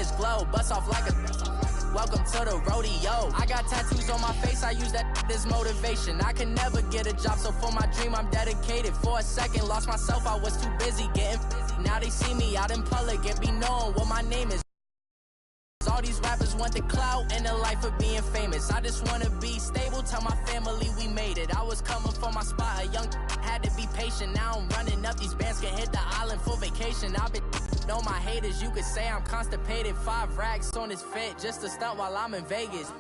is glow. Bust off like a welcome to the rodeo. I got tattoos on my face, I use that as motivation. I can never get a job, so for my dream I'm dedicated. For a second, lost myself, I was too busy getting now they see me out in public and be knowing what my name is. All these rappers want the clout and the life of being famous. I just wanna be stable, tell my family we made it. I was coming for my spot, a young had to be patient. Now I'm running up, these bands can hit the island for vacation. I've been know my haters, you could say I'm constipated. 5 racks on his fit, just to stunt while I'm in Vegas.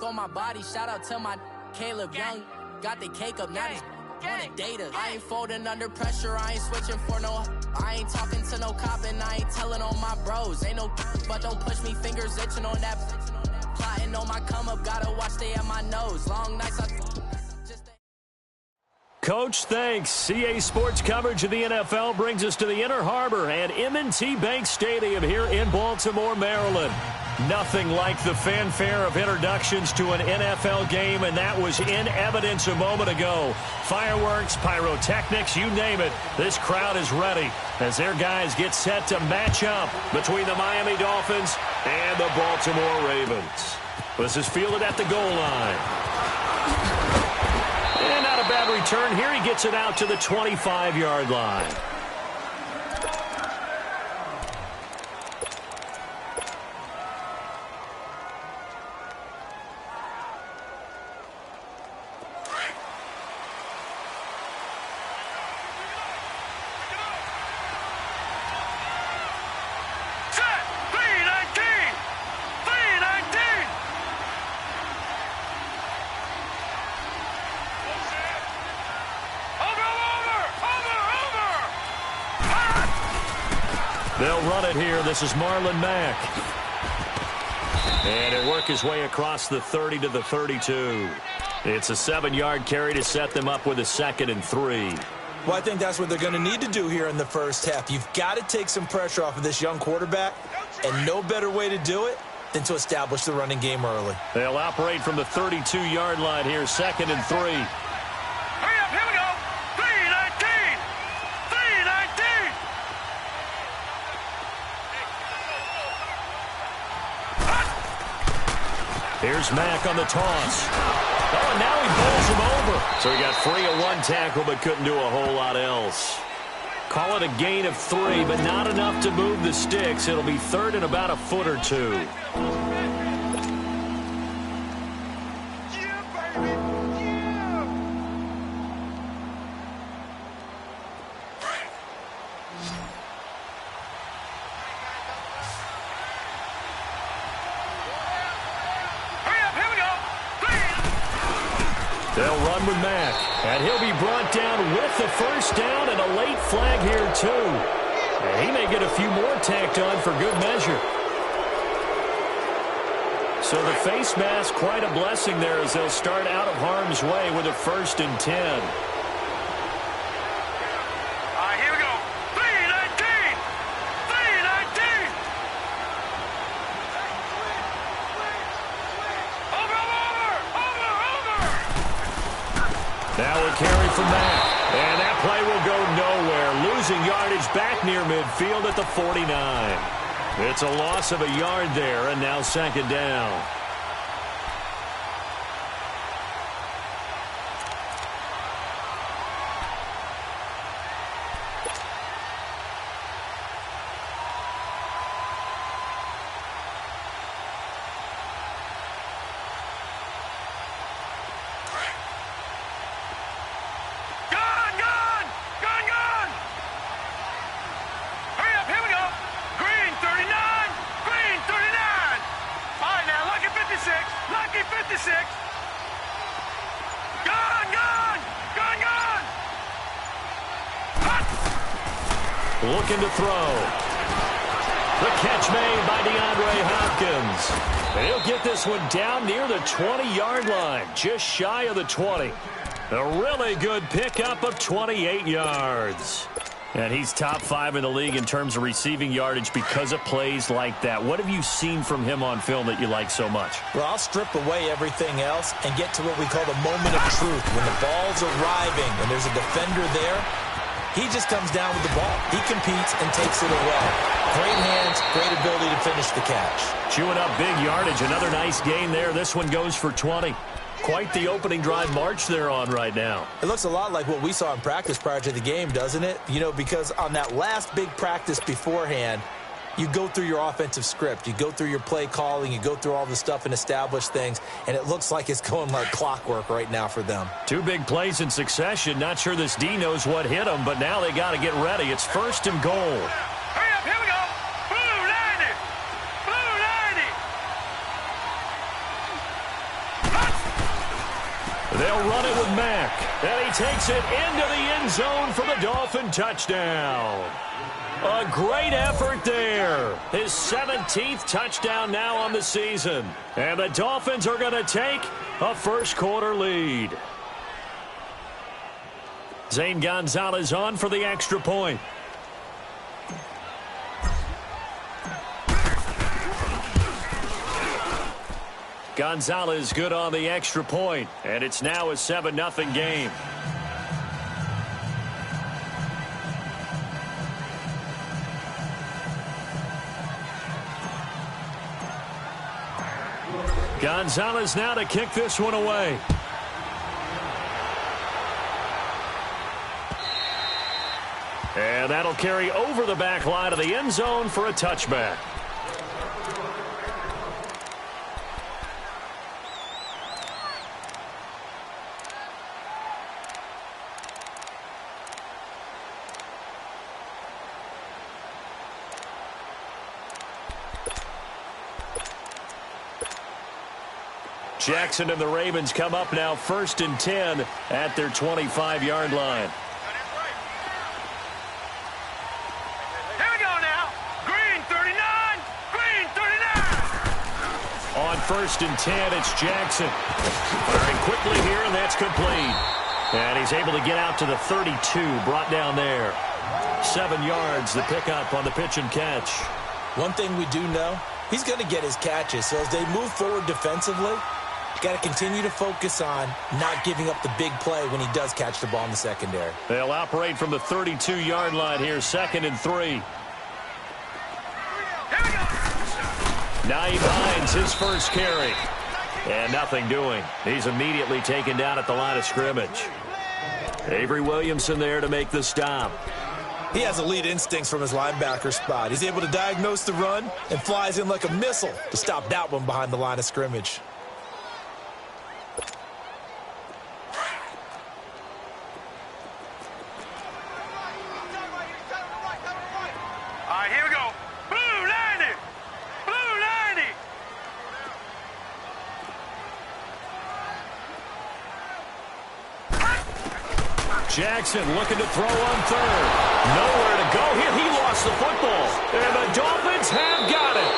On my body, shout out to my Caleb Young. Got the cake up, now he's on a data. I ain't folding under pressure, I ain't switching for no. I ain't talking to no cop and I ain't telling on my bros. Ain't no but don't push me, fingers itching on that. Plotting on my come up, gotta watch stay at my nose. Long nights I Coach, thanks. CA Sports coverage of the NFL brings us to the Inner Harbor and M&T Bank Stadium here in Baltimore, Maryland. Nothing like the fanfare of introductions to an NFL game, and that was in evidence a moment ago. Fireworks, pyrotechnics, you name it. This crowd is ready as their guys get set to match up between the Miami Dolphins and the Baltimore Ravens. This is fielded at the goal line. And not a bad return here. He gets it out to the 25-yard line. They'll run it here. This is Marlon Mack. And he'll work his way across the 30 to the 32. It's a 7-yard carry to set them up with a 2nd and 3. Well, I think that's what they're going to need to do here in the first half. You've got to take some pressure off of this young quarterback, and no better way to do it than to establish the running game early. They'll operate from the 32-yard line here, 2nd and 3. Hurry up, here we go. 3-19. 3-19. Here's Mack on the toss. Oh, and now he bowls him over. So he got free of 1 tackle but couldn't do a whole lot else. Call it a gain of 3, but not enough to move the sticks. It'll be 3rd and about a foot or 2. They'll run with Mack, and he'll be brought down with the first down and a late flag here, too. And he may get a few more tacked on for good measure. So the face mask, quite a blessing there as they'll start out of harm's way with a 1st and 10. Here we go. 3-19. 3-19. Over. Now a carry from Mack. And that play will go nowhere. Losing yardage back near midfield at the 49. It's a loss of a yard there, and now 2nd down. Looking to throw. The catch made by DeAndre Hopkins. And he'll get this one down near the 20-yard line, just shy of the 20. A really good pickup of 28 yards. And he's top 5 in the league in terms of receiving yardage because of plays like that. What have you seen from him on film that you like so much? Well, I'll strip away everything else and get to what we call the moment of truth. When the ball's arriving and there's a defender there, He just comes down with the ball. He competes and takes it away. Great hands, great ability to finish the catch. Chewing up big yardage. Another nice gain there. This one goes for 20. Quite the opening drive march they're on right now. It looks a lot like what we saw in practice prior to the game, doesn't it? You know, because on that last big practice beforehand, you go through your offensive script. You go through your play calling. You go through all the stuff and establish things. And it looks like it's going like clockwork right now for them. 2 big plays in succession. Not sure this D knows what hit them, but now they got to get ready. It's 1st and goal. Hurry up, here we go. Blue 90. Blue 90. They'll run it with Mack. And he takes it into the end zone for the Dolphin touchdown. A great effort there. His 17th touchdown now on the season. And the Dolphins are going to take a first-quarter lead. Zane Gonzalez on for the extra point. Gonzalez good on the extra point, and it's now a 7-0 game. Gonzalez now to kick this one away. And that'll carry over the back line of the end zone for a touchback. Jackson and the Ravens come up now 1st and 10 at their 25-yard line. Here we go now. Green 39. Green 39. On 1st and 10, it's Jackson. Firing quickly here, and that's complete. And he's able to get out to the 32, brought down there. 7 yards, the pickup on the pitch and catch. One thing we do know, he's going to get his catches. So as they move forward defensively, got to continue to focus on not giving up the big play when he does catch the ball in the secondary. They'll operate from the 32-yard line here, 2nd and 3. Naeem Hines, his first carry. And nothing doing. He's immediately taken down at the line of scrimmage. Avery Williamson there to make the stop. He has elite instincts from his linebacker spot. He's able to diagnose the run and flies in like a missile to stop that one behind the line of scrimmage. Here we go. Blue 90. Blue 90. Jackson looking to throw on 3rd. Nowhere to go here. He lost the football. And the Dolphins have got it.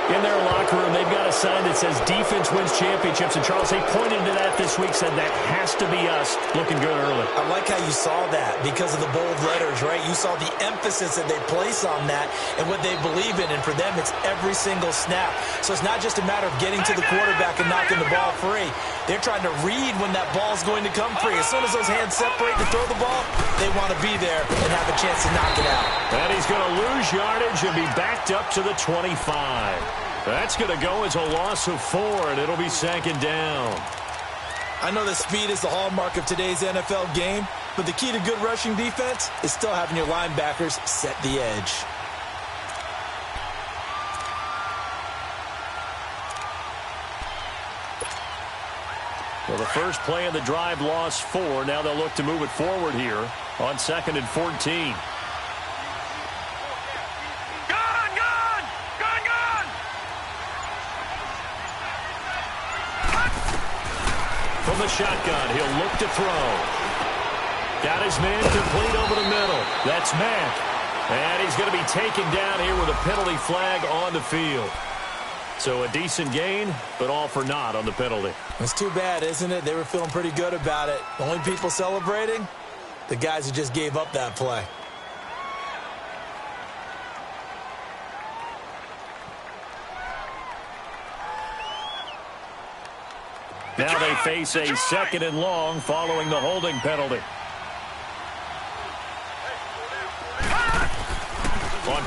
In their locker room, they've got a sign that says defense wins championships. And Charles, they pointed to that this week, said that has to be us. Looking good early. I like how you saw that because of the bold letters, right? You saw the emphasis that they place on that and what they believe in. And for them, it's every single snap. So it's not just a matter of getting to the quarterback and knocking the ball free. They're trying to read when that ball's going to come free. As soon as those hands separate to throw the ball, they want to be there and have a chance to knock it out. And he's going to lose yardage and be backed up to the 25. That's going to go as a loss of 4, and it'll be 2nd down. I know that speed is the hallmark of today's NFL game, but the key to good rushing defense is still having your linebackers set the edge. Well, the first play of the drive lost 4. Now they'll look to move it forward here on 2nd and 14. From the shotgun, he'll look to throw. Got his man complete over the middle. That's Mack. And he's going to be taken down here with a penalty flag on the field. So a decent gain, but all for naught on the penalty. It's too bad, isn't it? They were feeling pretty good about it. The only people celebrating, the guys who just gave up that play. Now they face a 2nd and long following the holding penalty.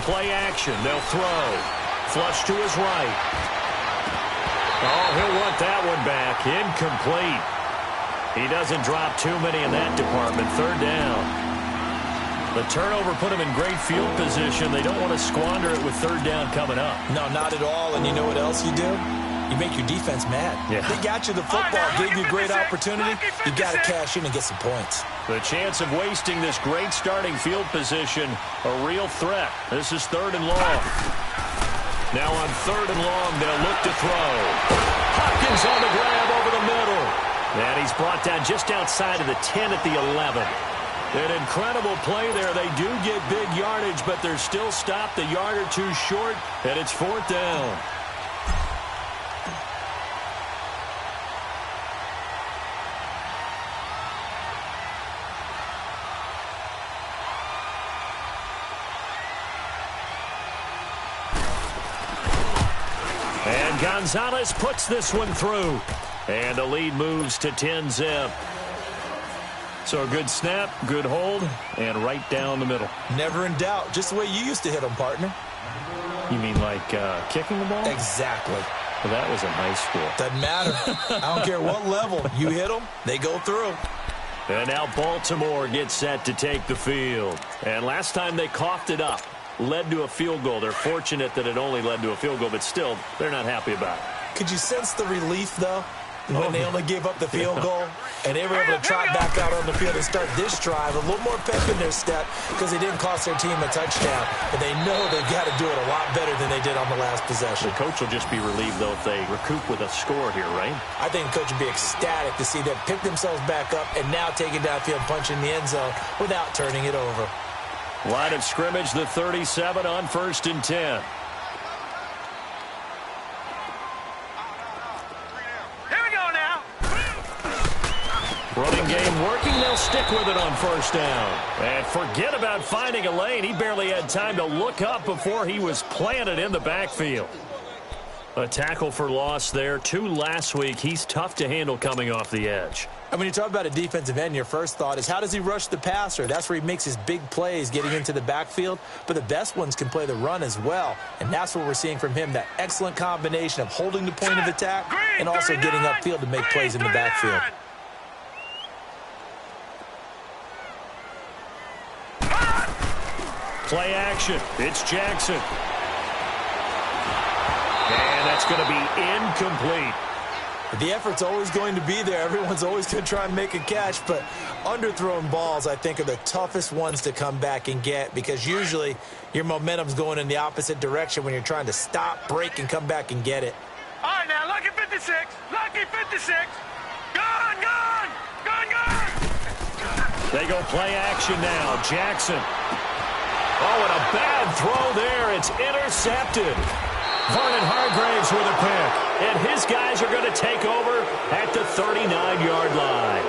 play action. They'll throw. Flush to his right. Oh, he'll want that one back. Incomplete. He doesn't drop too many in that department. Third down. The turnover put him in great field position. They don't want to squander it with third down coming up. No, not at all. And you know what else you do? You make your defense mad. Yeah. They got you the football, gave you a great opportunity. You got to cash in and get some points. The chance of wasting this great starting field position, a real threat. This is third and long. Now on third and long, they'll look to throw. Hopkins on the grab over the middle. And he's brought down just outside of the 10 at the 11. An incredible play there. They do get big yardage, but they're still stopped a yard or two short, and it's fourth down. And Gonzalez puts this one through. And the lead moves to 10-zip. So a good snap, good hold, and right down the middle. Never in doubt. Just the way you used to hit them, partner. You mean like kicking the ball? Exactly. Well, that was in high school. Doesn't matter. I don't care what level. You hit them, they go through. And now Baltimore gets set to take the field. And last time they coughed it up, led to a field goal. They're fortunate that it only led to a field goal, but still, they're not happy about it. Could you sense the relief, though? When they only gave up the field goal, and they were able to trot back out on the field and start this drive, a little more pep in their step because they didn't cost their team a touchdown. But they know they've got to do it a lot better than they did on the last possession. The coach will just be relieved, though, if they recoup with a score here, right? I think the coach would be ecstatic to see them pick themselves back up and now take it downfield, punch in the end zone without turning it over. Line of scrimmage, the 37 on 1st and 10. Running game working. They'll stick with it on first down. And forget about finding a lane. He barely had time to look up before he was planted in the backfield. A tackle for loss there. 2 last week. He's tough to handle coming off the edge. And when you talk about a defensive end, your first thought is how does he rush the passer? That's where he makes his big plays getting into the backfield. But the best ones can play the run as well. And that's what we're seeing from him, that excellent combination of holding the point of attack and also getting upfield to make plays in the backfield. Play action. It's Jackson. And that's going to be incomplete. The effort's always going to be there. Everyone's always going to try and make a catch, but underthrown balls, I think, are the toughest ones to come back and get because usually your momentum's going in the opposite direction when you're trying to stop, break, and come back and get it. All right, now, lucky 56. Lucky 56. Gone, gone, gone, gone. They go play action now. Jackson. Oh, and a bad throw there. It's intercepted. Vernon Hargraves with a pick. And his guys are going to take over at the 39-yard line.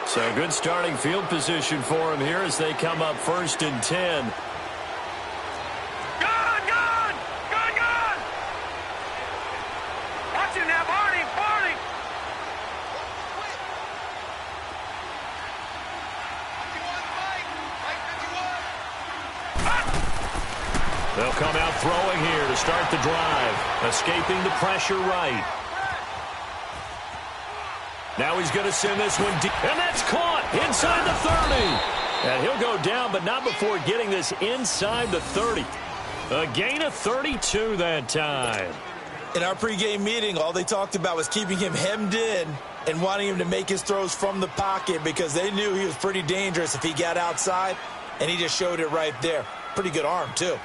So good starting field position for him here as they come up 1st and 10. They'll come out throwing here to start the drive. Escaping the pressure right. Now he's going to send this one deep. And that's caught inside the 30. And he'll go down, but not before getting this inside the 30. A gain of 32 that time. In our pregame meeting, all they talked about was keeping him hemmed in and wanting him to make his throws from the pocket because they knew he was pretty dangerous if he got outside, and he just showed it right there. Pretty good arm, too.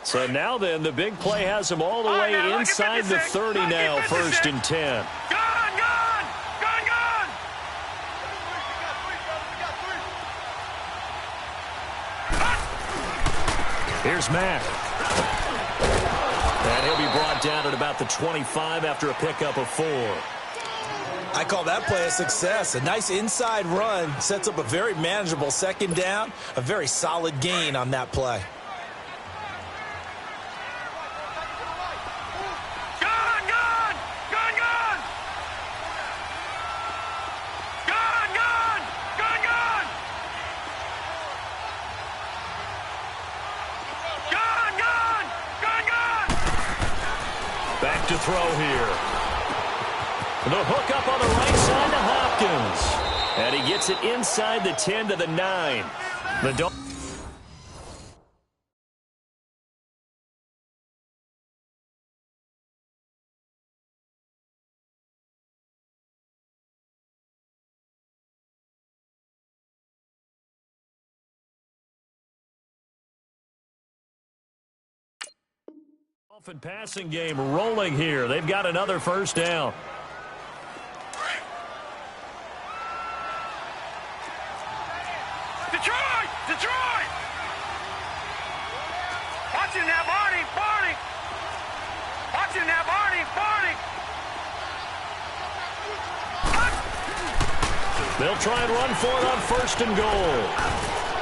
So now then, the big play has him all the way inside the 30 now, 1st and 10. Gone, gone, gone, gone. Here's Mack. And he'll be brought down at about the 25 after a pickup of 4. I call that play a success. A nice inside run sets up a very manageable second down, a very solid gain on that play. to throw here. The hook up on the right side to Hopkins. And he gets it inside the 10 to the 9. The Dolphins. Dolphin passing game rolling here. They've got another first down. Detroit! Detroit! Watching that, Barney! Barney! Watching that, Barney! Barney! They'll try and run for it on first and goal.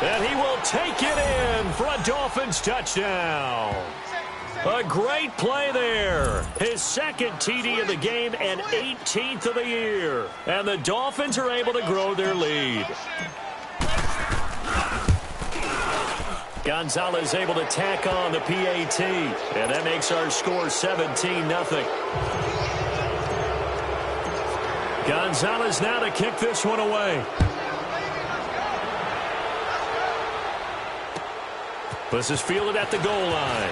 And he will take it in for a Dolphins touchdown. A great play there. His second TD of the game and 18th of the year. And the Dolphins are able to grow their lead. Gonzalez able to tack on the PAT. And that makes our score 17-0. Gonzalez now to kick this one away. This is fielded at the goal line.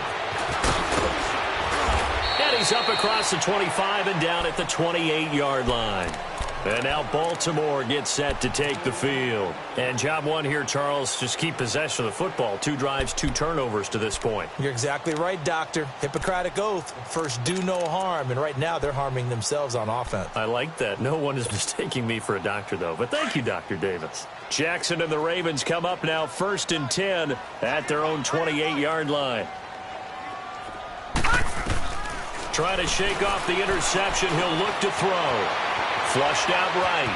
And he's up across the 25 and down at the 28-yard line. And now Baltimore gets set to take the field. And job one here, Charles, just keep possession of the football. 2 drives, 2 turnovers to this point. You're exactly right, Doctor. Hippocratic oath. First, do no harm. And right now, they're harming themselves on offense. I like that. No one is mistaking me for a doctor, though. But thank you, Dr. Davis. Jackson and the Ravens come up now 1st and 10 at their own 28-yard line. Trying to shake off the interception. He'll look to throw. Flushed out right.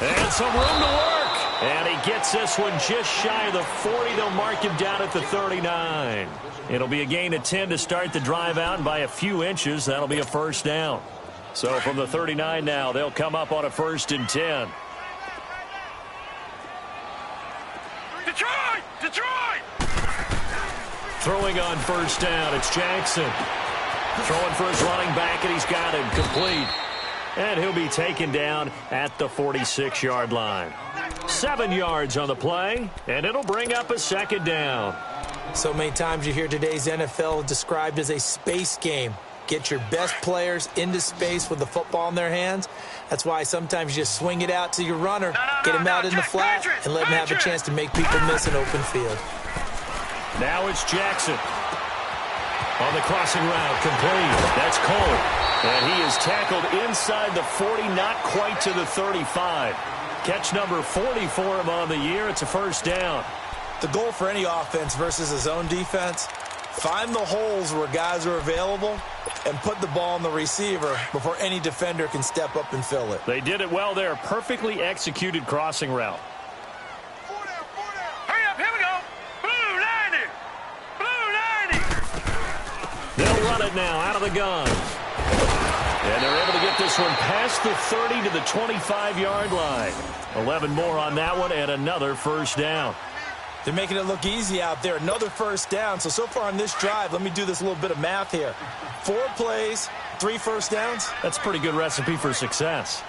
And some room to work. And he gets this one just shy of the 40. They'll mark him down at the 39. It'll be a gain of 10 to start the drive out. And by a few inches, that'll be a first down. So from the 39 now, they'll come up on a 1st and 10. Detroit! Detroit! Throwing on first down, it's Jackson. Throwing for his running back, and he's got him complete. And he'll be taken down at the 46-yard line. 7 yards on the play, and it'll bring up a 2nd down. So many times you hear today's NFL described as a space game. Get your best players into space with the football in their hands. That's why sometimes you just swing it out to your runner, get him out in the flat, and let him have a chance to make people miss an open field. Now it's Jackson. On the crossing route, complete. That's Cole. And he is tackled inside the 40, not quite to the 35. Catch number 40 for him on the year. It's a first down. The goal for any offense versus a zone defense, find the holes where guys are available and put the ball on the receiver before any defender can step up and fill it. They did it well there. Perfectly executed crossing route. Hurry up, here we go. Blue 90. Blue 90. They'll run it now out of the gun. And they're able to get this one past the 30 to the 25-yard line. 11 more on that one and another first down. They're making it look easy out there. Another first down. So far on this drive, let me do this little bit of math here. 4 plays, 3 first downs. That's a pretty good recipe for success.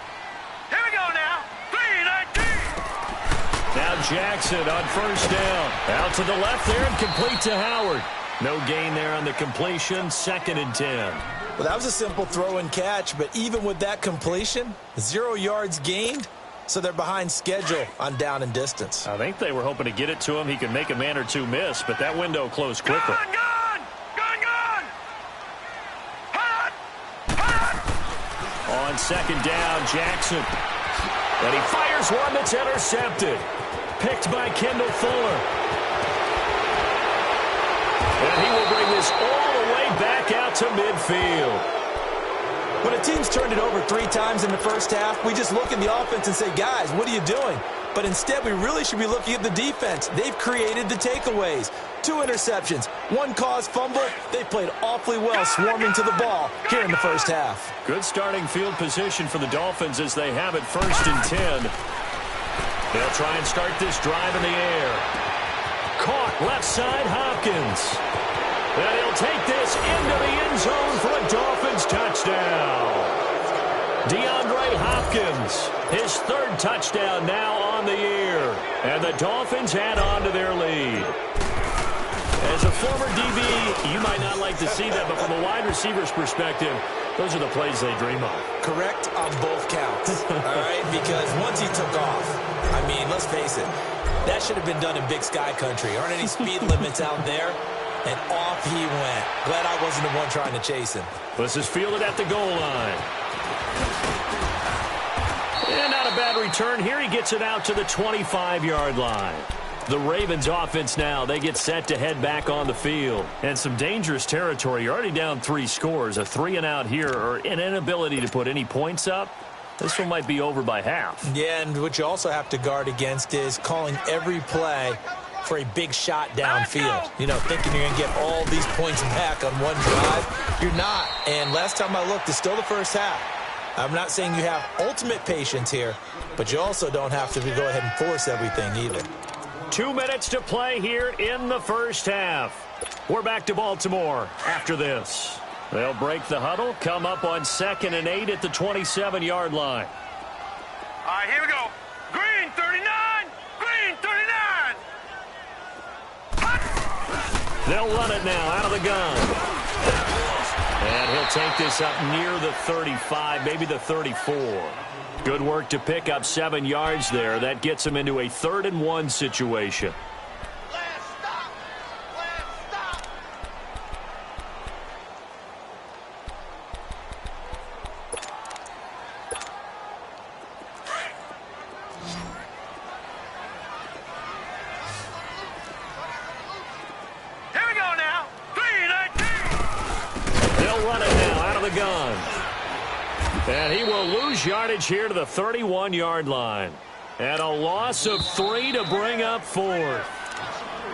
Here we go now. 3-19. Now Jackson on first down. Out to the left there and complete to Howard. No gain there on the completion. 2nd and 10. Well, that was a simple throw and catch, but even with that completion, 0 yards gained, so they're behind schedule on down and distance. I think they were hoping to get it to him. He could make a man or 2 miss, but that window closed quickly. Gun, gun! Gun, gun! Hot! Hot! On 2nd down, Jackson. And he fires one that's intercepted. Picked by Kendall Fuller. And he will bring this all the way back out to midfield. When a team's turned it over 3 times in the first half, we just look at the offense and say, guys, what are you doing? But instead, we really should be looking at the defense. They've created the takeaways. 2 interceptions, 1 caused fumble. They played awfully well swarming to the ball here in the first half. Good starting field position for the Dolphins as they have it 1st and 10. They'll try and start this drive in the air. Caught left side, Hopkins. And he'll take this into the end zone for a Dolphins touchdown. Hopkins, his third touchdown now on the year. And the Dolphins add on to their lead. As a former DB, you might not like to see that, but from a wide receiver's perspective, those are the plays they dream of. Correct on both counts, all right? Because once he took off, I mean, let's face it, that should have been done in Big Sky Country. Aren't any speed limits out there? And off he went. Glad I wasn't the one trying to chase him. This is fielded at the goal line. And not a bad return here. He gets it out to the 25-yard line. The Ravens offense now, they get set to head back on the field. And some dangerous territory. You're already down 3 scores. A 3-and-out here, or an inability to put any points up. This one might be over by half. Yeah, and what you also have to guard against is calling every play for a big shot downfield. You know, thinking you're going to get all these points back on one drive. You're not. And last time I looked, it's still the first half. I'm not saying you have ultimate patience here, but you also don't have to go ahead and force everything either. 2 minutes to play here in the first half. We're back to Baltimore after this. They'll break the huddle, come up on 2nd and 8 at the 27-yard line. All right, here we go. Green 39. Green 39. They'll run it now out of the gun. And he'll take this up near the 35, maybe the 34. Good work to pick up 7 yards there. That gets him into a 3rd and 1 situation. And he will lose yardage here to the 31-yard line. And a loss of 3 to bring up 4th.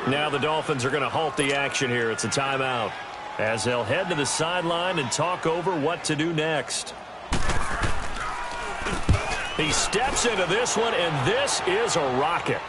Now the Dolphins are going to halt the action here. It's a timeout as they'll head to the sideline and talk over what to do next. He steps into this one, and this is a rocket.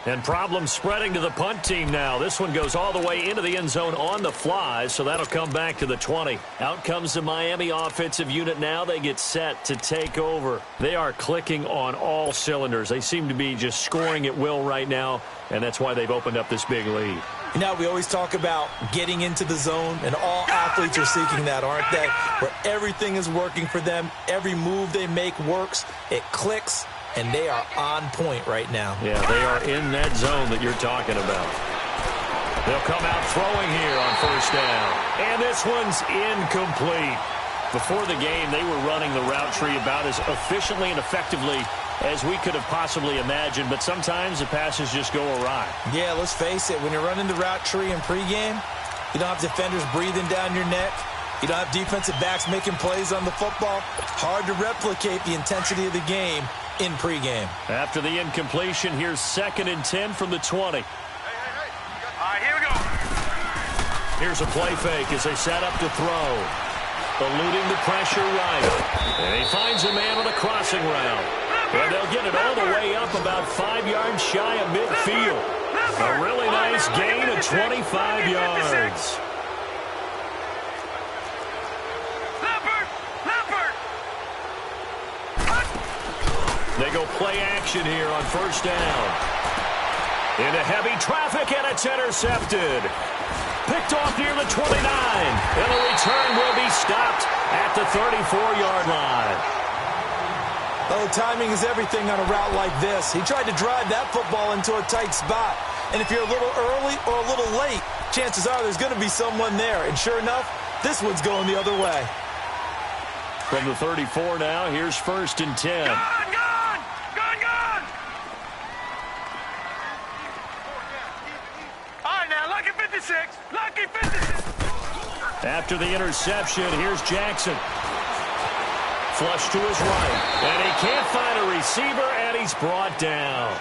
And problems spreading to the punt team now. This one goes all the way into the end zone on the fly, so that'll come back to the 20. Out comes the Miami offensive unit now. They get set to take over. They are clicking on all cylinders. They seem to be just scoring at will right now, and that's why they've opened up this big lead. You know, we always talk about getting into the zone, and all athletes are seeking that, aren't they? Where everything is working for them. Every move they make works. It clicks. And they are on point right now. Yeah, they are in that zone that you're talking about. They'll come out throwing here on 1st down. And this one's incomplete. Before the game, they were running the route tree about as efficiently and effectively as we could have possibly imagined. But sometimes the passes just go awry. Yeah, let's face it. When you're running the route tree in pregame, you don't have defenders breathing down your neck. You don't have defensive backs making plays on the football. Hard to replicate the intensity of the game in pregame. After the incompletion, here's 2nd and 10 from the 20. All right, here we go. Here's a play fake as they set up to throw. Eluding the pressure right. And he finds a man on a crossing route. And they'll get it all the way up about 5 yards shy of midfield. A really nice gain of 25 yards. They go play action here on 1st down. Into heavy traffic, and it's intercepted. Picked off near the 29. And the return will be stopped at the 34-yard line. Oh, timing is everything on a route like this. He tried to drive that football into a tight spot. And if you're a little early or a little late, chances are there's going to be someone there. And sure enough, this one's going the other way. From the 34 now, here's 1st and 10. Lucky 56. After the interception, here's Jackson. Flush to his right. And he can't find a receiver, and he's brought down.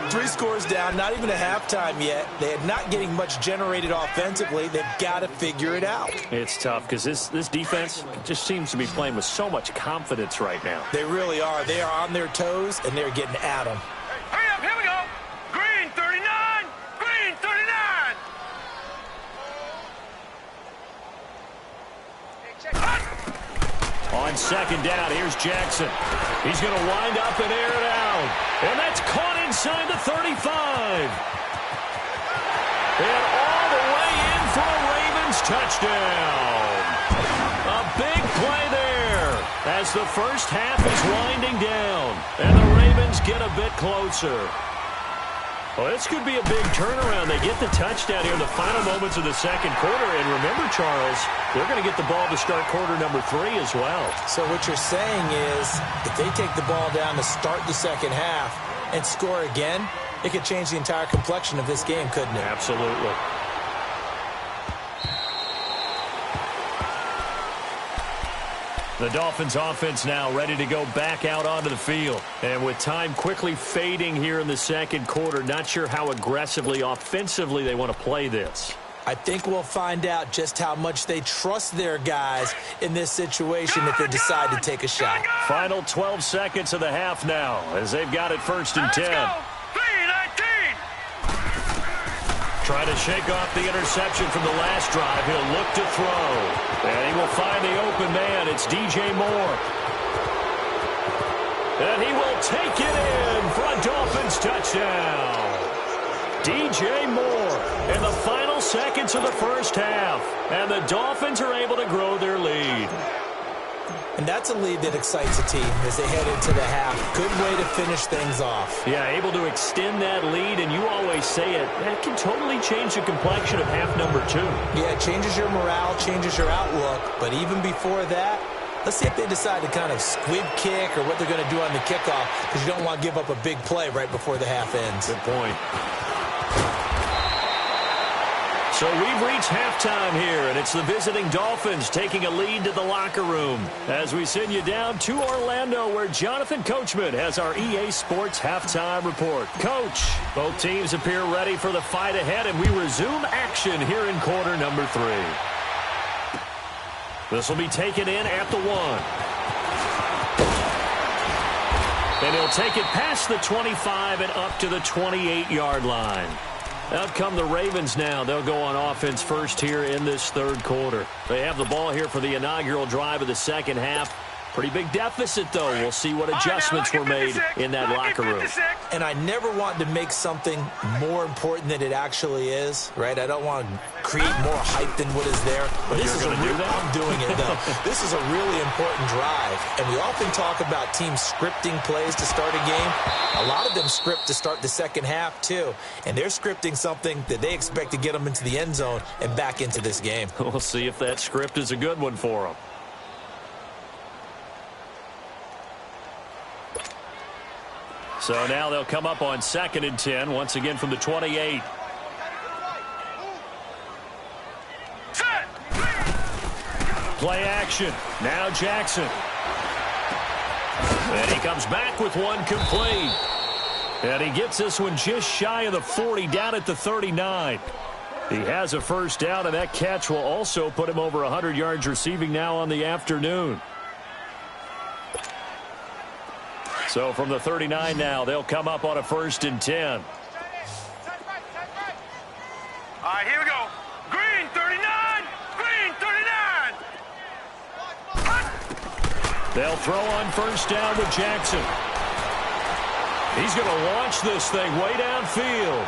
3 scores down, not even a halftime yet. They're not getting much generated offensively. They've got to figure it out. It's tough because this defense just seems to be playing with so much confidence right now. They really are. They are on their toes, and they're getting at them. Hurry up, here we go. Green 39. Green 39. On second down, here's Jackson. He's going to wind up and air it out. And that's caught inside the 35. And all the way in for a Ravens touchdown. A big play there as the first half is winding down. And the Ravens get a bit closer. Well, this could be a big turnaround. They get the touchdown here in the final moments of the second quarter. And remember, Charles, they're going to get the ball to start quarter number 3 as well. So what you're saying is if they take the ball down to start the second half and score again, it could change the entire complexion of this game, couldn't it? Absolutely. The Dolphins offense now ready to go back out onto the field. And with time quickly fading here in the second quarter, not sure how aggressively, offensively they want to play this. I think we'll find out just how much they trust their guys in this situation if they decide to take a shot. Final 12 seconds of the half now as they've got it 1st and 10. Trying to shake off the interception from the last drive. He'll look to throw. And he will find the open man. It's DJ Moore. And he will take it in for a Dolphins touchdown. DJ Moore in the final seconds of the first half. And the Dolphins are able to grow their lead. And that's a lead that excites a team as they head into the half. Good way to finish things off. Yeah, able to extend that lead, and you always say it, that can totally change the complexion of half number 2. Yeah, it changes your morale, changes your outlook. But even before that, let's see if they decide to kind of squib kick or what they're going to do on the kickoff, because you don't want to give up a big play right before the half ends. Good point. So we've reached halftime here, and it's the visiting Dolphins taking a lead to the locker room as we send you down to Orlando, where Jonathan Coachman has our EA Sports halftime report. Coach, both teams appear ready for the fight ahead, and we resume action here in quarter number 3. This will be taken in at the 1. And he'll take it past the 25 and up to the 28-yard line. Out come the Ravens now. They'll go on offense first here in this third quarter. They have the ball here for the inaugural drive of the second half. Pretty big deficit, though. We'll see what adjustments were made in that locker room. And I never want to make something more important than it actually is, right? I don't want to create more hype than what is there. But this is I'm doing it, though. This is a really important drive. And we often talk about teams scripting plays to start a game. A lot of them script to start the second half, too. And they're scripting something that they expect to get them into the end zone and back into this game. We'll see if that script is a good one for them. So now they'll come up on 2nd and 10, once again from the 28. Play action. Now Jackson. And he comes back with one complete. And he gets this one just shy of the 40, down at the 39. He has a first down, and that catch will also put him over 100 yards receiving now on the afternoon. So from the 39 now, they'll come up on a 1st and 10. All right, here we go. Green 39. Green 39. They'll throw on first down with Jackson. He's going to launch this thing way downfield.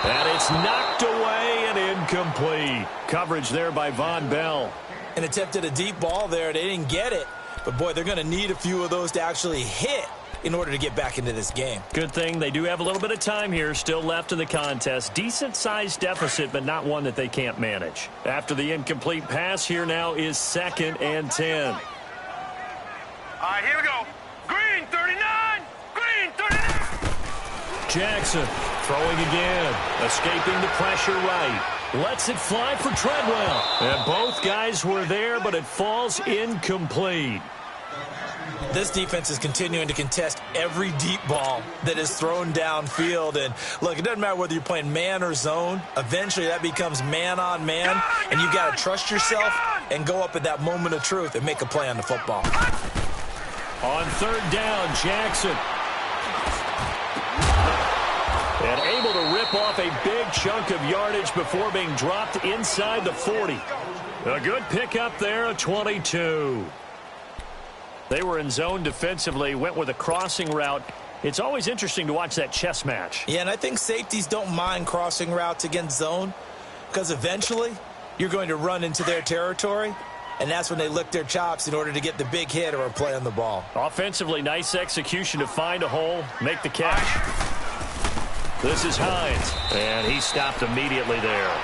And it's knocked away and incomplete. Coverage there by Von Bell. And attempted a deep ball there. They didn't get it. But, boy, they're going to need a few of those to actually hit in order to get back into this game. Good thing they do have a little bit of time here still left in the contest. Decent-sized deficit, but not one that they can't manage. After the incomplete pass, here now is 2nd and 10. All right, here we go. Green 39. Green 39. Jackson throwing again. Escaping the pressure right. Lets it fly for Treadwell. And both guys were there, but it falls incomplete. This defense is continuing to contest every deep ball that is thrown downfield. And, look, it doesn't matter whether you're playing man or zone. Eventually that becomes man on man. And you've got to trust yourself and go up at that moment of truth and make a play on the football. On 3rd down, Jackson. And able to rip off a big chunk of yardage before being dropped inside the 40. A good pickup there, a 22. They were in zone defensively, went with a crossing route. It's always interesting to watch that chess match. Yeah, and I think safeties don't mind crossing routes against zone because eventually you're going to run into their territory, and that's when they lick their chops in order to get the big hit or a play on the ball. Offensively, nice execution to find a hole, make the catch. This is Hines, and he stopped immediately there.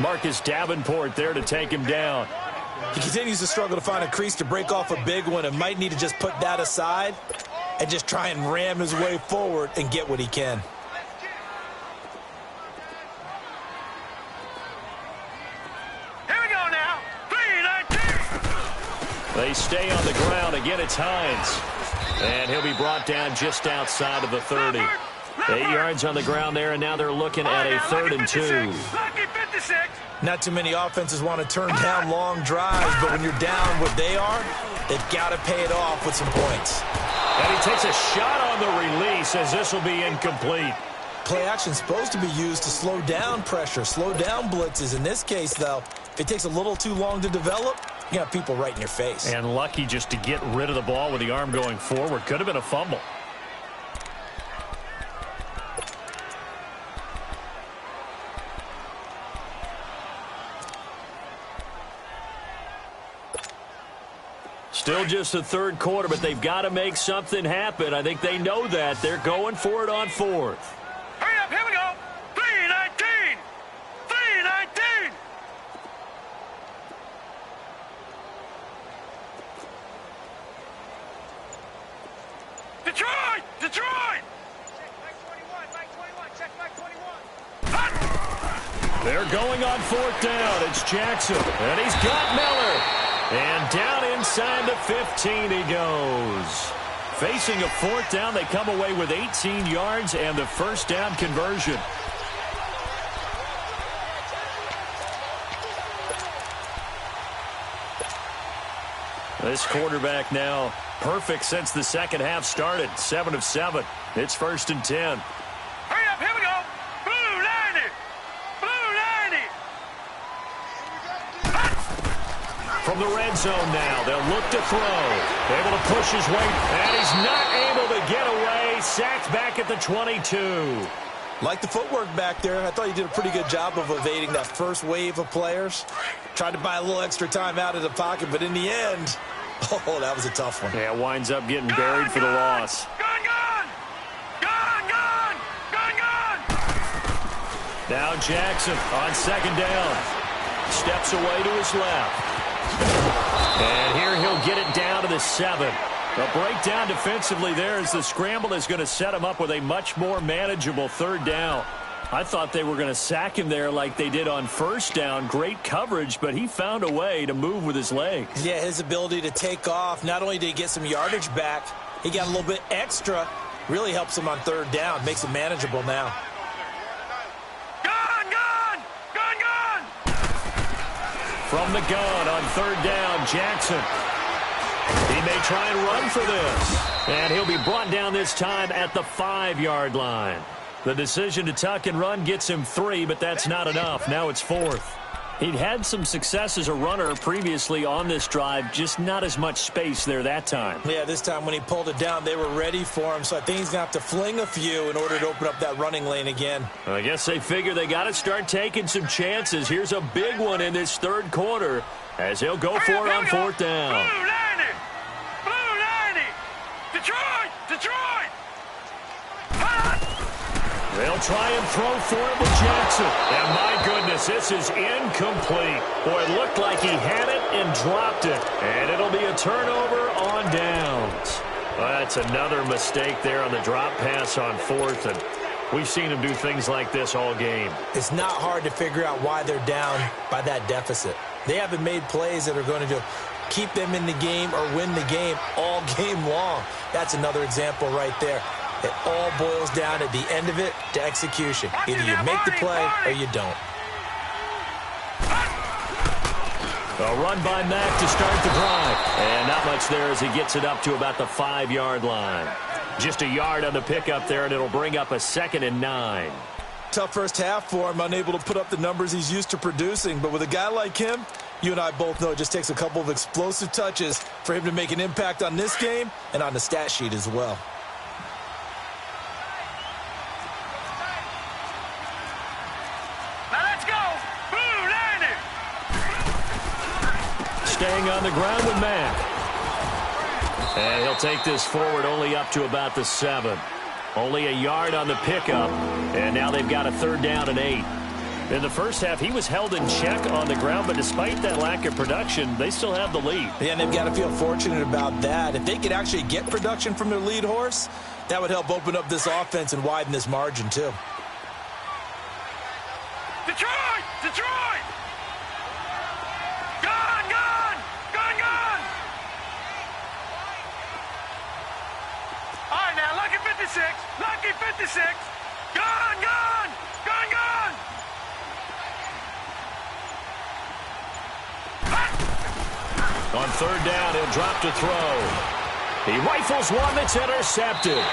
Marcus Davenport there to take him down. He continues to struggle to find a crease to break off a big one and might need to just put that aside and just try and ram his way forward and get what he can. Here we go now. 3-19. They stay on the ground. Again, it's Hines. And he'll be brought down just outside of the 30. 8 yards on the ground there, and now they're looking at a 3rd and 2. Lucky 56. Not too many offenses want to turn down long drives, but when you're down what they are, they've got to pay it off with some points. And he takes a shot on the release as this will be incomplete. Play action is supposed to be used to slow down pressure, slow down blitzes. In this case, though, if it takes a little too long to develop, you got people right in your face. And lucky just to get rid of the ball with the arm going forward. Could have been a fumble. Still just the 3rd quarter, but they've got to make something happen. I think they know that. They're going for it on 4th. Hurry up, here we go. 3-19. 3-19. Detroit! Detroit! Check back 21, back 21, check back 21. They're going on 4th down. It's Jackson, and he's got Miller. And down inside the 15 he goes. Facing a 4th down, they come away with 18 yards and the 1st down conversion. This quarterback now perfect since the 2nd half started. 7 of 7. It's 1st and 10. Hurry up, here we go. Blue 90. Blue 90. From the red zone now, they'll look to throw. Able to push his way, and he's not able to get away. Sacked back at the 22. Like the footwork back there, I thought you did a pretty good job of evading that first wave of players. Tried to buy a little extra time out of the pocket, but in the end, oh, that was a tough one. Yeah, winds up getting buried for the loss. Gone, gone. Gone, gone. Gone, gone. Now Jackson on 2nd down. Steps away to his left. And here he'll get it down to the 7. A breakdown defensively there as the scramble is going to set him up with a much more manageable 3rd down. I thought they were going to sack him there like they did on 1st down. Great coverage, but he found a way to move with his legs. Yeah, his ability to take off, not only did he get some yardage back, he got a little bit extra. Really helps him on 3rd down, makes it manageable now. From the gun on 3rd down, Jackson. He may try and run for this. And he'll be brought down this time at the 5-yard line. The decision to tuck and run gets him 3, but that's not enough. Now it's 4th. He'd had some success as a runner previously on this drive, just not as much space there that time. Yeah, this time when he pulled it down, they were ready for him, so I think he's going to have to fling a few in order to open up that running lane again. I guess they figure they got to start taking some chances. Here's a big one in this 3rd quarter as he'll go for it on 4th down. Blue 90! Blue 90! Detroit! Detroit! They'll try and throw for it with Jackson. And my goodness, this is incomplete. Boy, it looked like he had it and dropped it. And it'll be a turnover on downs. Well, that's another mistake there on the drop pass on 4th. And we've seen him do things like this all game. It's not hard to figure out why they're down by that deficit. They haven't made plays that are going to keep them in the game or win the game all game long. That's another example right there. It all boils down at the end of it to execution. Either you make the play or you don't. A run by Mack to start the drive. And not much there as he gets it up to about the 5-yard line. Just a yard on the pickup there, and it'll bring up a 2nd and 9. Tough first half for him, unable to put up the numbers he's used to producing. But with a guy like him, You and I both know it just takes a couple of explosive touches for him to make an impact on this game and on the stat sheet as well. Now let's go. Blue landing. Staying on the ground with Mack. And he'll take this forward only up to about the 7. Only a yard on the pickup. And now they've got a 3rd down and 8. In the first half, he was held in check on the ground, but despite that lack of production, they still have the lead. Yeah, and they've got to feel fortunate about that. If they could actually get production from their lead horse, that would help open up this offense and widen this margin, too. Detroit! Detroit! Gone! Gone! Gone! Gone! All right, now, lucky 56. Lucky 56. Gone! Gone! Gone! Gone! On 3rd down, he'll drop to throw. He rifles one that's intercepted.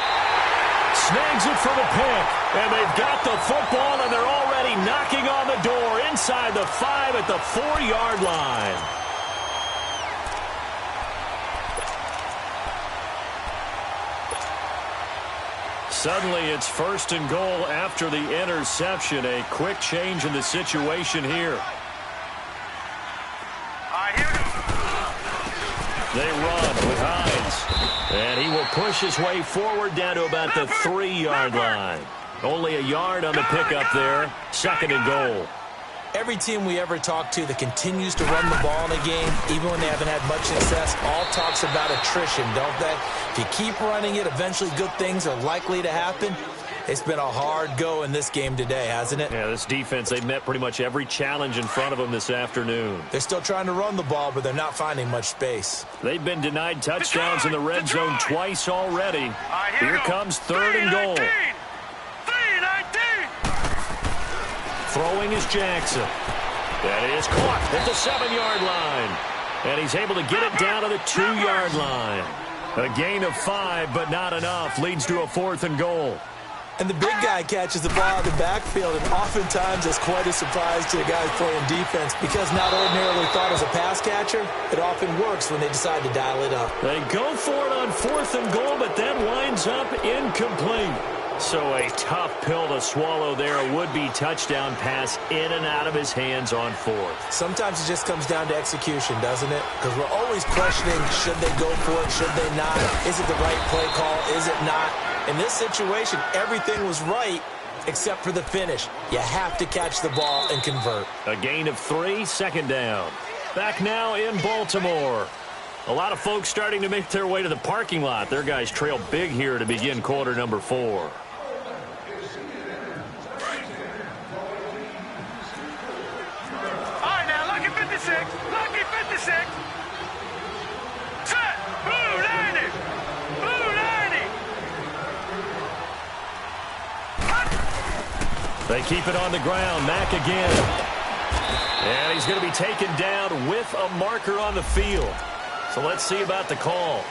Snags it for the pick. And they've got the football, and they're already knocking on the door inside the 5 at the 4-yard line. Suddenly, it's 1st and goal after the interception. A quick change in the situation here. They run with Hines. And he will push his way forward down to about the 3-yard line. Only a yard on the pickup there. 2nd and goal. Every team we ever talk to that continues to run the ball in a game, even when they haven't had much success, all talks about attrition, don't they? If you keep running it, eventually good things are likely to happen. It's been a hard go in this game today, hasn't it? Yeah, this defense, they've met pretty much every challenge in front of them this afternoon. They're still trying to run the ball, but they're not finding much space. They've been denied touchdowns in the red zone twice already. Here comes 3rd and goal. 3-19. Throwing is Jackson. That is caught at the 7-yard line. And he's able to get it down to the 2-yard line. A gain of 5, but not enough. Leads to a 4th and goal. And the big guy catches the ball out of the backfield, and oftentimes it's quite a surprise to the guys playing defense because not ordinarily thought as a pass catcher, it often works when they decide to dial it up. They go for it on 4th and goal, but that winds up incomplete. So a tough pill to swallow there. A would-be touchdown pass in and out of his hands on 4th. Sometimes it just comes down to execution, doesn't it? Because we're always questioning, should they go for it, should they not? Is it the right play call, is it not? In this situation, everything was right except for the finish. You have to catch the ball and convert. A gain of 3, 2nd down. Back now in Baltimore. A lot of folks starting to make their way to the parking lot. Their guys trail big here to begin quarter number 4. Lucky 56. Set. Blue 90. Blue 90. They keep it on the ground. Mack again. And he's going to be taken down with a marker on the field. So let's see about the call.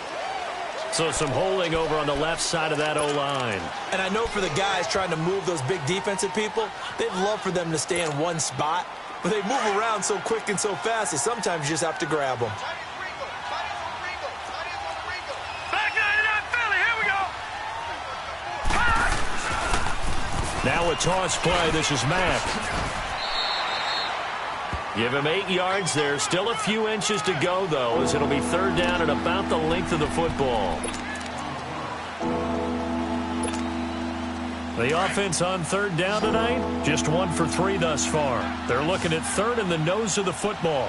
So some holding over on the left side of that O-line. And I know for the guys trying to move those big defensive people, they'd love for them to stay in one spot. But they move around so quick and so fast that sometimes you just have to grab them. Back 99 Philly, here we go. Now a toss play. This is Mack. Give him 8 yards there. Still a few inches to go, though, as it'll be 3rd down at about the length of the football. The offense on 3rd down tonight, just 1 for 3 thus far. They're looking at 3rd in the nose of the football.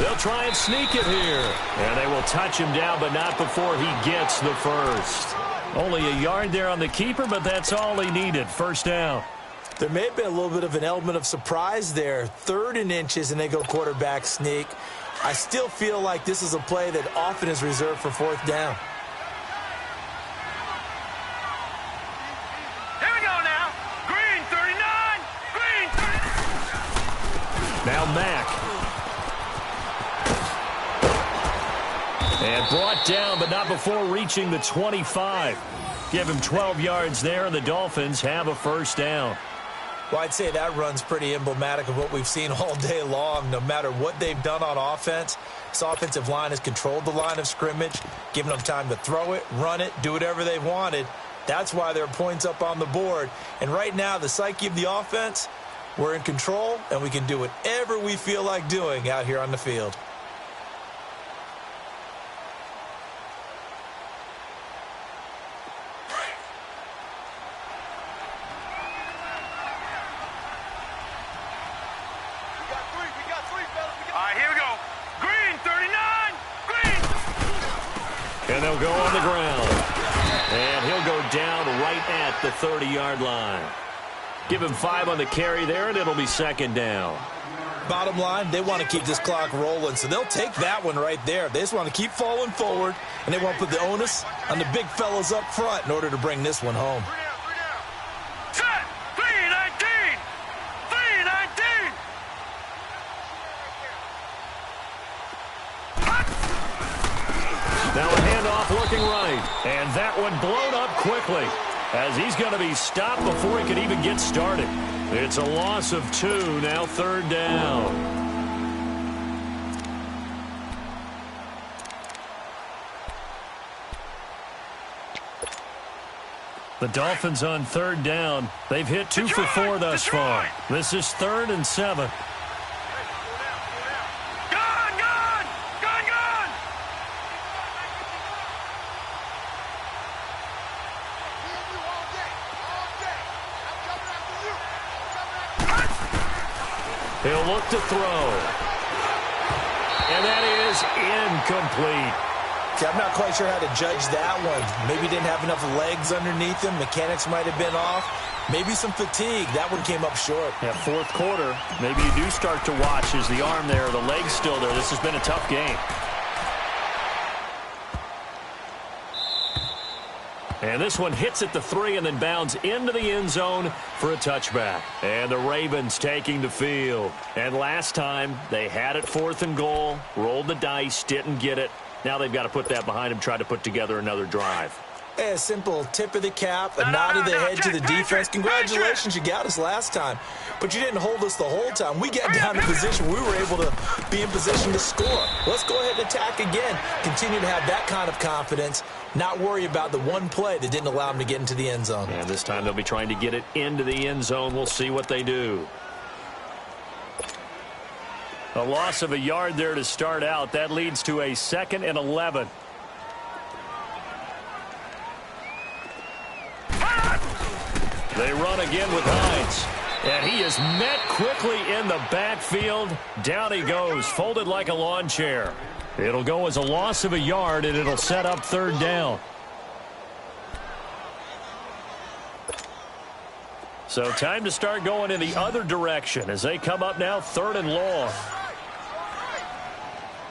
They'll try and sneak it here. And they will touch him down, but not before he gets the first. Only a yard there on the keeper, but that's all he needed. 1st down. There may have been a little bit of an element of surprise there. 3rd and inches, and they go quarterback sneak. I still feel like this is a play that often is reserved for 4th down. Here we go now. Green 39. Green 39. Now Mack. And brought down, but not before reaching the 25. Give him 12 yards there, and the Dolphins have a 1st down. Well, I'd say that run's pretty emblematic of what we've seen all day long. No matter what they've done on offense, this offensive line has controlled the line of scrimmage, given them time to throw it, run it, do whatever they've wanted. That's why there are points up on the board. And right now, the psyche of the offense, we're in control, and we can do whatever we feel like doing out here on the field. And they'll go on the ground. And he'll go down right at the 30-yard line. Give him 5 on the carry there, and it'll be second down. Bottom line, they want to keep this clock rolling, so they'll take that one right there. They just want to keep falling forward, and they want to put the onus on the big fellas up front in order to bring this one home. Set! 3-19! 3-19! Now a handoff looking right. And that one blown up quickly as he's going to be stopped before he could even get started. It's a loss of 2, now third down. The Dolphins on third down. They've hit 2 for 4 thus far. This is 3rd and 7. He'll look to throw. And that is incomplete. See, I'm not quite sure how to judge that one. Maybe didn't have enough legs underneath him. Mechanics might have been off. Maybe some fatigue. That one came up short. Yeah, fourth quarter, maybe you do start to watch. Is the arm there, the leg's still there? This has been a tough game. And this one hits at the 3 and then bounds into the end zone for a touchback. And the Ravens taking the field. And last time, they had it 4th and goal, rolled the dice, didn't get it. Now they've got to put that behind them, try to put together another drive. A simple tip of the cap, a nod of the head to the defense. Congratulations, you got us last time. But you didn't hold us the whole time. We got down in position. We were able to be in position to score. Let's go ahead and attack again. Continue to have that kind of confidence. Not worry about the one play that didn't allow them to get into the end zone. And this time they'll be trying to get it into the end zone. We'll see what they do. A loss of a yard there to start out. That leads to a 2nd and 11. They run again with Hines. And he is met quickly in the backfield. Down he goes, folded like a lawn chair. It'll go as a loss of a yard, and it'll set up third down. So time to start going in the other direction as they come up now 3rd and long.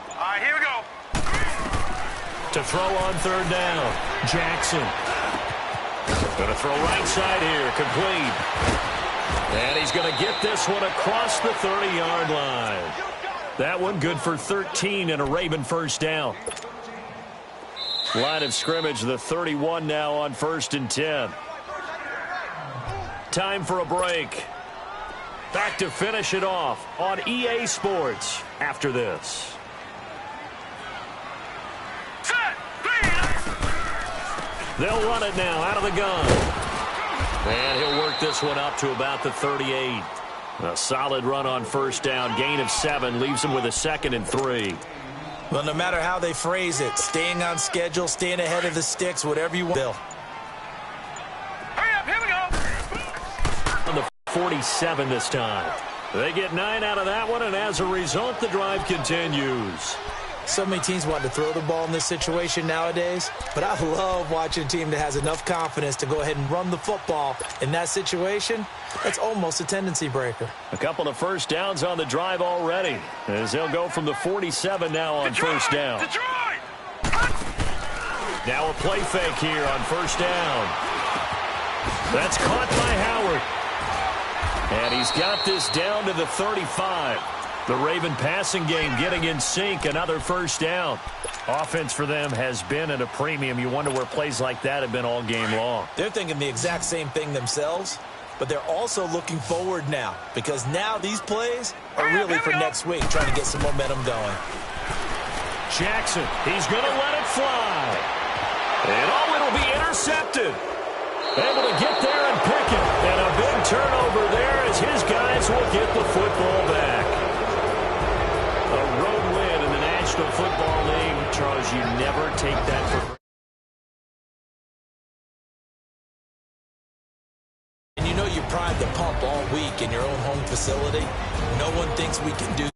All right, here we go. To throw on 3rd down, Jackson. Going to throw right side here, complete. And he's going to get this one across the 30-yard line. That one good for 13 and a Raven first down. Line of scrimmage, the 31 now on 1st and 10. Time for a break. Back to finish it off on EA Sports after this. They'll run it now out of the gun. And he'll work this one up to about the 38. A solid run on 1st down. Gain of 7 leaves him with a 2nd and 3. Well, no matter how they phrase it, staying on schedule, staying ahead of the sticks, whatever you want. Bill. Hurry up, here we go. On the 47 this time. They get 9 out of that one, and as a result, the drive continues. So many teams want to throw the ball in this situation nowadays, but I love watching a team that has enough confidence to go ahead and run the football. In that situation, that's almost a tendency breaker. A couple of first downs on the drive already, as they'll go from the 47 now on first down. Now a play fake here on 1st down. That's caught by Howard. And he's got this down to the 35. The Raven passing game getting in sync, another 1st down. Offense for them has been at a premium. You wonder where plays like that have been all game long. They're thinking the exact same thing themselves. but they're also looking forward now because now these plays are really for next week, trying to get some momentum going. Jackson, he's going to let it fly. And it'll be intercepted. Able to get there and pick it. And a big turnover there as his guys will get the football back. A road win in the National Football League. Charles, you never take that for granted. And you know you primed the pump all week in your own home facility. No one thinks we can do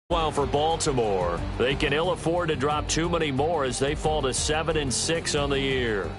While for Baltimore, they can ill afford to drop too many more as they fall to 7-6 on the year.